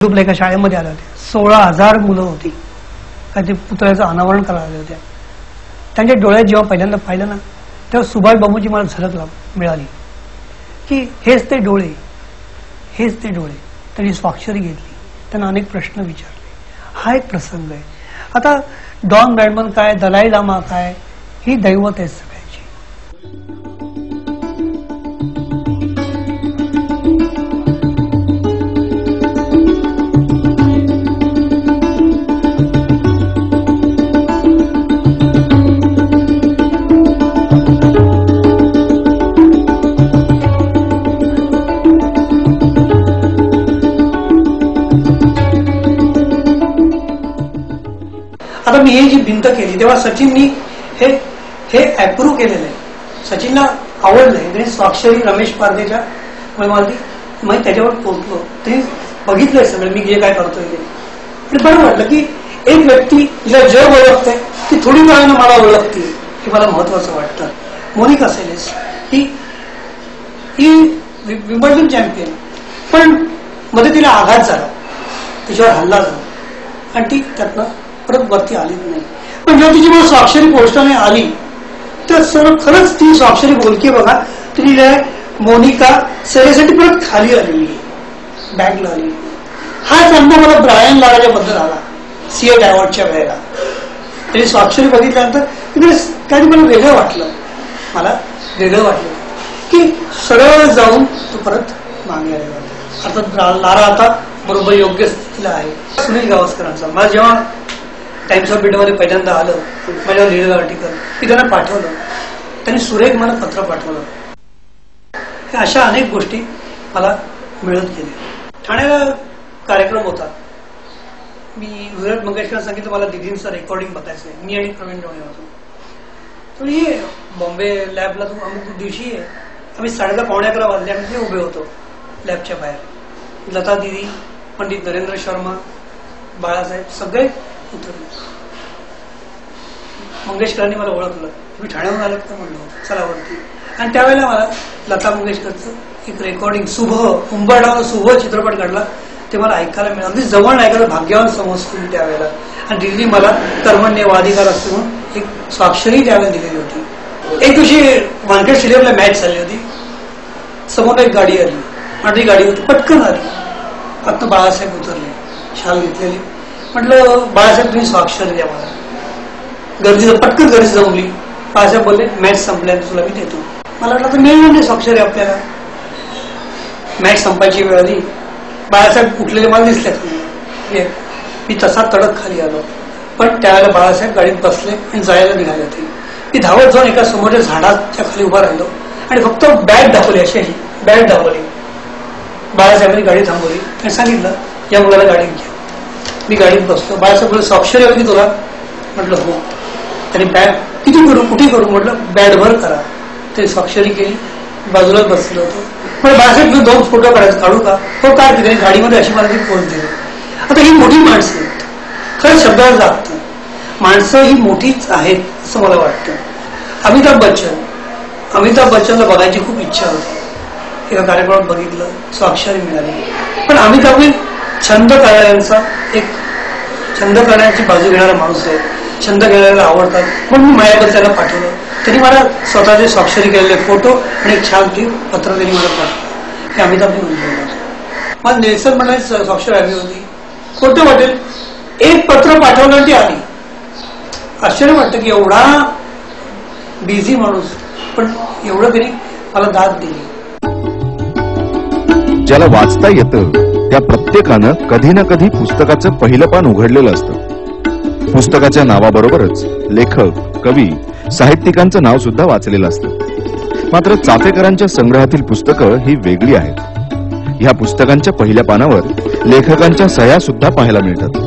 ग्रुपला एका शाळेमध्ये आले होते. 16,000 मुलं होती. काय ते पुतळ्याचं अनावरण करायला आले होते. त्यांच्या डोळ्यात जेव्हा पहिल्यांदा पाहिलं ना तेव्हा सुभाषबाबूची मला झलक मिळाली की हेच ते डोळे, हेच ते डोळे. त्यांनी स्वाक्षरी घेतली, त्यांना अनेक प्रश्न विचारले. हा एक प्रसंग आहे. आता डॉन ब्रॅडमन काय, दलाई लामा काय, ही दैवत आहे सगळ्याची. आता मी ही जी भिंत केली तेव्हा सचिननी हे अप्रूव्ह केलेलं आहे. सचिनला आवडलंय. त्यांनी स्वाक्षरी रमेश पारदेच्या मला त्याच्यावर पोहोचलो. त्यांनी बघितलंय सगळं मी जे काय करतोय ते. आणि बरं वाटलं की एक व्यक्ती जिला जग ओळखते ती थोडी वेळानं मला ओळखते हे मला महत्वाचं वाटतं. मोनिका सेलेस ही विंबल्डन चॅम्पियन, पण मध्ये तिला आघात झाला, तिच्यावर हल्ला झाला आणि ती त्यातनं परत वरती आलीच नाही. पण जेव्हा तिची मला स्वाक्षरी पोस्टाने आली तर सर्व खरंच ती स्वाक्षरी बोलकी बघा. ती मोनिका सेलेसाठी परत खाली आलेली, बॅगला आली. हाच अनुभव मला ब्रायन लाराच्या बद्दल आला सीएट अवॉर्डच्या वेळेला. त्याची स्वाक्षरी बघितल्यानंतर तिकडे काही मला वेगळं वाटलं. मला वेगळं वाटलं की सरळ जाऊन तो परत मागे आलेला. अर्थात लारा आता बरोबर योग्य स्थितीला आहे. सुनील गावस्करांचा मला जेव्हा टाइम्स ऑफ इंडियामध्ये पहिल्यांदा आलं, माझ्यावर लिहिलेलं आर्टिकल मी त्यांना पाठवलं. त्यांनी सुरेख मला पत्र पाठवलं. अशा अनेक गोष्टी मला मिळत गेल्या. ठाण्याला कार्यक्रम होता. मी विराट मंगेशकरांना सांगितलं मला दिदींचं रेकॉर्डिंग बघायचं आहे. मी आणि प्रवीण डोणे होतो. तर ये बॉम्बे लॅबला तू अमुक दिवशी आहे. आम्ही 11:30 वाजले आम्ही उभे होतो लॅबच्या बाहेर. लता दिदी, पंडित नरेंद्र शर्मा, बाळासाहेब सगळे उतरले. मंगेशकरांनी मला ओळखलं. तुम्ही ठाण्याहून आलात का म्हणलं, चला वरती. आणि त्यावेळेला मला लता मंगेशकरचं एक रेकॉर्डिंग शुभ उंबरडावर शुभ चित्रपट काढला ते मला ऐकायला मिळालं. अगदी जवळ ऐकायला भाग्यवान समजतो मी त्यावेळेला. आणि दिल्ली मला कर्मण्य वाधिकार असतो म्हणून एक स्वाक्षरी त्यावेळेला दिलेली होती. एक दिवशी वानखेड स्टेडियमला मॅच चालली होती. समोर एक गाडी आली आणि ती गाडी होती पटकन आली. आता बाळासाहेब उतरले, शाल घेतलेली. म्हटलं बाळासाहेब तुम्ही स्वाक्षरी द्या मला. गर्दीचं पटकन गर्दी जमली. बाळासाहेब बोलले मॅच संपल्या तुला मी देतो. मला वाटलं तर मिळणार नाही स्वाक्षरी आपल्याला. मॅच संपायची वेळ आली. बाळासाहेब उठलेले मला दिसले. मी तसा तडक खाली आलो. पण त्यावेळेला बाळासाहेब गाडीत बसले आणि जायला निघाले होते. मी धावत जाऊन एका समोरच्या झाडाच्या खाली उभा राहिलो आणि फक्त बॅट दाखवली, अशी बॅट दाखवली. बाळासाहेबांनी गाडी थांबवली आणि सांगितलं या मुलाला गाडीत घ्या. मी गाडीत बसलो. बाळासाहेब बोलले स्वाक्षरी हवी तुला. म्हटलं हो. त्यांनी बॅग किती करू कुठे करू म्हटलं बॅटभर करा. ते स्वाक्षरी केली. बाजूलाच बसलो होतो. पण बाळासाहेब 2 फोटो काढू का? हो काय तिथे गाडीमध्ये अशी मला पोच दिली. आता ही मोठी माणसं आहेत. खरंच शब्दावर लागतं. माणसं ही मोठीच आहेत असं मला वाटतं. अमिताभ बच्चनला बघायची खूप इच्छा होती. एका कार्यक्रमात बघितलं, स्वाक्षरी मिळाली. पण अमिताभ छंद करणाऱ्यांचा एक छंद करण्याची बाजू घेणारा माणूस आहे. छंद घेणाऱ्याला आवडतात म्हणून मी माझ्याकडे त्याला पाठवलं. त्यांनी मला स्वतःचे स्वाक्षरी केलेले फोटो आणि एक छान पत्र त्यांनी मला पाठवलं. हे अमिताभने म्हणलं. मला नेल्सन म्हणायची स्वाक्षरी हवी होती. खोटं वाटेल, एक पत्र पाठवलं ती आली. आश्चर्य वाटतं की एवढा बिझी माणूस पण एवढं त्यांनी मला दाद दिली. ज्याला वाचता येतं त्या प्रत्येकानं कधी ना कधी पुस्तकाचं पहिलं पान उघडलेलं असतं. पुस्तकाच्या नावाबरोबरच लेखक, कवी, साहित्यिकांचं नाव सुद्धा वाचलेलं असतं. मात्र चाफेकरांच्या संग्रहातील पुस्तकं ही वेगळी आहेत. ह्या पुस्तकांच्या पहिल्या पानावर लेखकांच्या सह्या सुद्धा पाहायला मिळतात.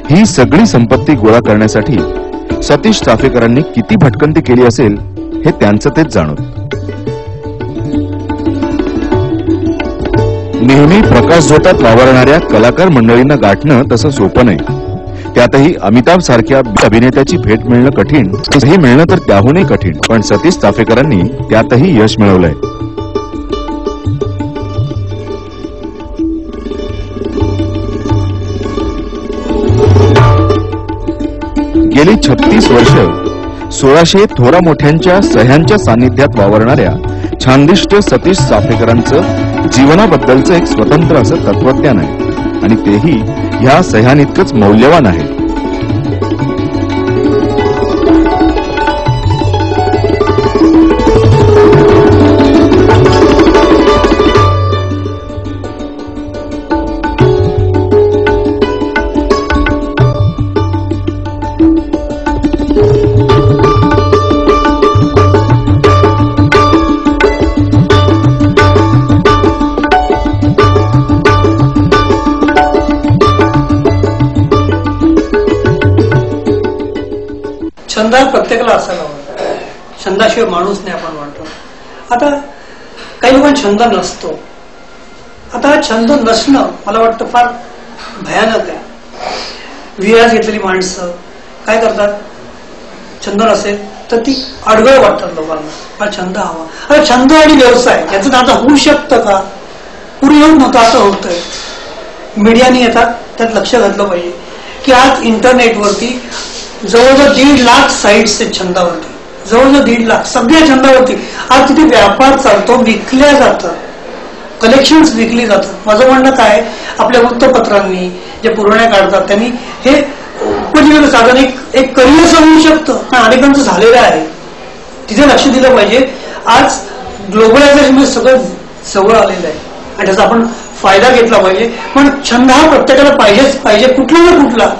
ही सगळी संपत्ती गोळा करण्यासाठी सतीश चाफेकरांनी किती भटकंती केली असेल हे त्यांचं तेच जाणवत. नेहमी प्रकाशझोतात वावरणाऱ्या कलाकार मंडळींना गाठणं तसं सोपं नाही. त्यातही अमिताभ सारख्या अभिनेत्याची भेट मिळणं कठीण, हे मिळणं तर त्याहूनही कठीण. पण सतीश चाफेकरांनी त्यातही यश मिळवलंय. गेली 36 वर्ष 1600 थोरा मोठ्यांच्या सह्यांच्या सानिध्यात वावरणाऱ्या छानदिष्ट सतीश चाफेकरांचं जीवनाबद्दलचं एक स्वतंत्र असं तत्वज्ञान आहे आणि तेही ह्या सह्यांइतकंच मौल्यवान आहे. छंद हा प्रत्येकाला असायला हवा. छंदाशिवाय माणूस नाही आपण म्हणतो. आता काही लोकांना छंद नसतो. आता हा छंद नसणं मला वाटतं फार भयानक आहे. विराज घेतलेली माणसं काय करतात, छंद नसेल तर ती अडगळ वाटतात लोकांना. हा छंद हवा. आता छंद आणि व्यवसाय याचं नातं होऊ शकतं का? पूर्वी होत नव्हतं, असं होतंय. मीडियाने येतात त्यात लक्ष घातलं पाहिजे की आज इंटरनेटवरती जवळजवळ 1.5 लाख साईट्स आहेत छंदावरती. जवळजवळ 1.5 लाख सगळ्या छंदावरती आज तिथे व्यापार चालतो, विकल्या जातात, कलेक्शन्स विकली जातात. माझं म्हणणं काय, आपल्या वृत्तपत्रांनी जे पुरवण्या काढतात त्यांनी हे उपजीविका साधन एक करिअर होऊ शकतं. अनेकांचं झालेलं आहे. तिथे लक्ष दिलं पाहिजे. आज ग्लोबलायझेशन सगळं जवळ आलेलं आहे आणि त्याचा आपण फायदा घेतला पाहिजे. पण छंद हा प्रत्येकाला पाहिजेच पाहिजे, कुठला ना कुठला.